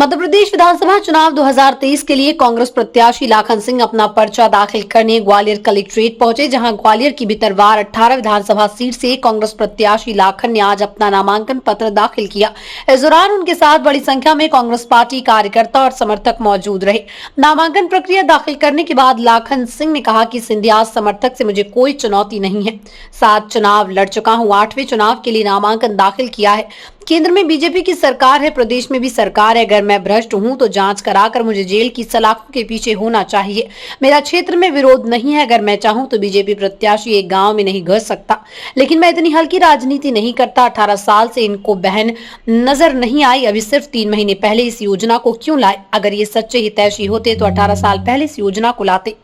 मध्य प्रदेश विधानसभा चुनाव 2023 के लिए कांग्रेस प्रत्याशी लाखन सिंह अपना पर्चा दाखिल करने ग्वालियर कलेक्ट्रेट पहुंचे, जहां ग्वालियर की भितरवार 18 विधानसभा सीट से कांग्रेस प्रत्याशी लाखन ने आज अपना नामांकन पत्र दाखिल किया। इस दौरान उनके साथ बड़ी संख्या में कांग्रेस पार्टी कार्यकर्ता और समर्थक मौजूद रहे। नामांकन प्रक्रिया दाखिल करने के बाद लाखन सिंह ने कहा कि सिंधिया समर्थक से मुझे कोई चुनौती नहीं है। 7 चुनाव लड़ चुका हूं, 8वें चुनाव के लिए नामांकन दाखिल किया है। केंद्र में बीजेपी की सरकार है, प्रदेश में भी सरकार है। अगर मैं भ्रष्ट हूं तो जांच कराकर मुझे जेल की सलाखों के पीछे होना चाहिए। मेरा क्षेत्र में विरोध नहीं है। अगर मैं चाहूं तो बीजेपी प्रत्याशी एक गांव में नहीं घुस सकता, लेकिन मैं इतनी हल्की राजनीति नहीं करता। 18 साल से इनको बहन नजर नहीं आई। अभी सिर्फ 3 महीने पहले इस योजना को क्यों लाए? अगर ये सच्चे हितैषी होते तो 18 साल पहले इस योजना को लाते।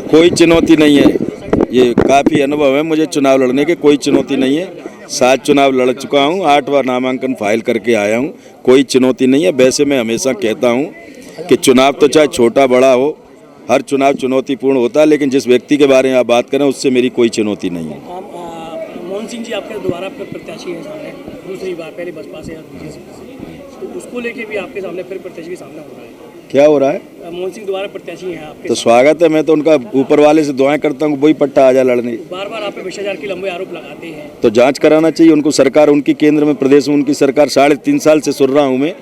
कोई चुनौती नहीं है, ये काफ़ी अनुभव है मुझे चुनाव लड़ने के। कोई चुनौती नहीं है। 7 चुनाव लड़ चुका हूँ, 8 बार नामांकन फाइल करके आया हूँ। कोई चुनौती नहीं है। वैसे मैं हमेशा कहता हूँ कि चुनाव तो चाहे छोटा बड़ा हो, हर चुनाव चुनौतीपूर्ण होता है, लेकिन जिस व्यक्ति के बारे में आप बात करें उससे मेरी कोई चुनौती नहीं है। मोहन सिंह जी आपके दोबारा प्रत्याशी हैं सामने, दूसरी बार, पहले बसपा से तो उसको लेके भी आपके सामने फिर प्रत्याशी के सामने हो रहा है। क्या हो रहा है? मोहन सिंह दोबारा प्रत्याशी हैं आपके। तो स्वागत है। मैं तो उनका ऊपर वाले से दुआएं करता हूँ, वही पट्टा आ जाए लड़ने। बार बार आप पे भ्रष्टाचार के लंबे आरोप लगाते हैं, तो जांच कराना चाहिए उनको। सरकार उनकी, केंद्र में प्रदेश में उनकी सरकार 3.5 साल से सुन रहा हूँ मैं।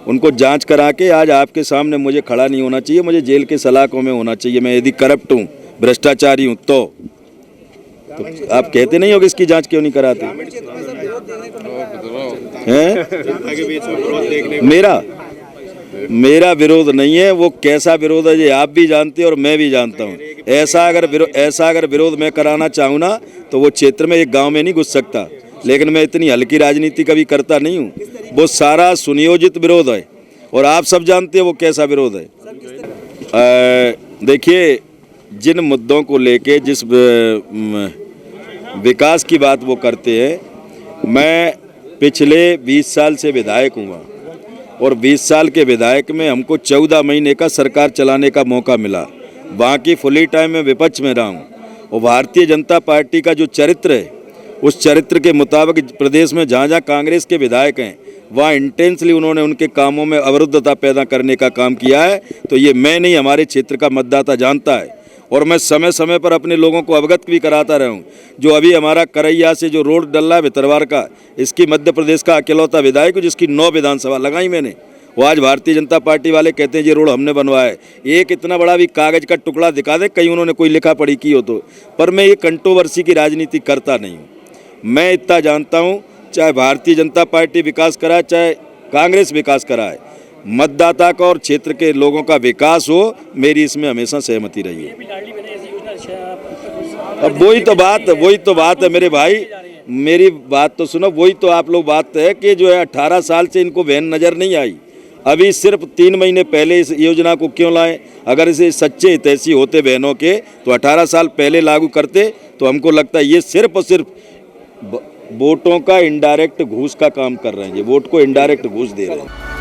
उनको जांच करा के आज आपके सामने मुझे खड़ा नहीं होना चाहिए, मुझे जेल के सलाखों में होना चाहिए। मैं यदि करप्ट हूँ, भ्रष्टाचारी हूँ तो आप कहते नहीं हो कि इसकी जांच क्यों नहीं कराते हैं? मेरा विरोध नहीं है। वो कैसा विरोध है ये आप भी जानते हैं और मैं भी जानता हूँ। ऐसा अगर विरोध मैं कराना चाहूँ ना तो वो क्षेत्र में, एक गांव में नहीं घुस सकता। लेकिन मैं इतनी हल्की राजनीति कभी करता नहीं हूँ। वो सारा सुनियोजित विरोध है और आप सब जानते हैं वो कैसा विरोध है। देखिए, जिन मुद्दों को लेके, जिस विकास की बात वो करते हैं, मैं पिछले 20 साल से विधायक हूँ और 20 साल के विधायक में हमको 14 महीने का सरकार चलाने का मौका मिला। वहाँ की फुली टाइम में विपक्ष में रहा हूँ और भारतीय जनता पार्टी का जो चरित्र है, उस चरित्र के मुताबिक प्रदेश में जहाँ जहाँ कांग्रेस के विधायक हैं वहाँ इंटेंसली उन्होंने उनके कामों में अवरुद्धता पैदा करने का काम किया है। तो ये मैं नहीं, हमारे क्षेत्र का मतदाता जानता है और मैं समय समय पर अपने लोगों को अवगत भी कराता रहा हूँ। जो अभी हमारा करैया से जो रोड डल रहा है भितरवार का, इसकी मध्य प्रदेश का अकेलौता विधायक हूँ जिसकी 9 विधानसभा लगाई मैंने। वो आज भारतीय जनता पार्टी वाले कहते हैं ये रोड हमने बनवाया है। एक इतना बड़ा भी कागज़ का टुकड़ा दिखा दे, कहीं उन्होंने कोई लिखा पढ़ी की हो तो। पर मैं ये कंट्रोवर्सी की राजनीति करता नहीं हूँ। मैं इतना जानता हूँ, चाहे भारतीय जनता पार्टी विकास कराए, चाहे कांग्रेस विकास कराए, मतदाता का और क्षेत्र के लोगों का विकास हो, मेरी इसमें हमेशा सहमति रही है। अब वही तो बात है मेरे भाई, मेरी बात तो सुनो। वही तो आप लोग बात है कि जो है 18 साल से इनको बहन नज़र नहीं आई। अभी सिर्फ 3 महीने पहले इस योजना को क्यों लाए? अगर इसे सच्चे हितैषी होते बहनों के तो 18 साल पहले लागू करते। तो हमको लगता है ये सिर्फ और सिर्फ वोटों का इनडायरेक्ट घूस का काम कर रहे हैं। ये वोट को इनडायरेक्ट घूस दे रहे हैं।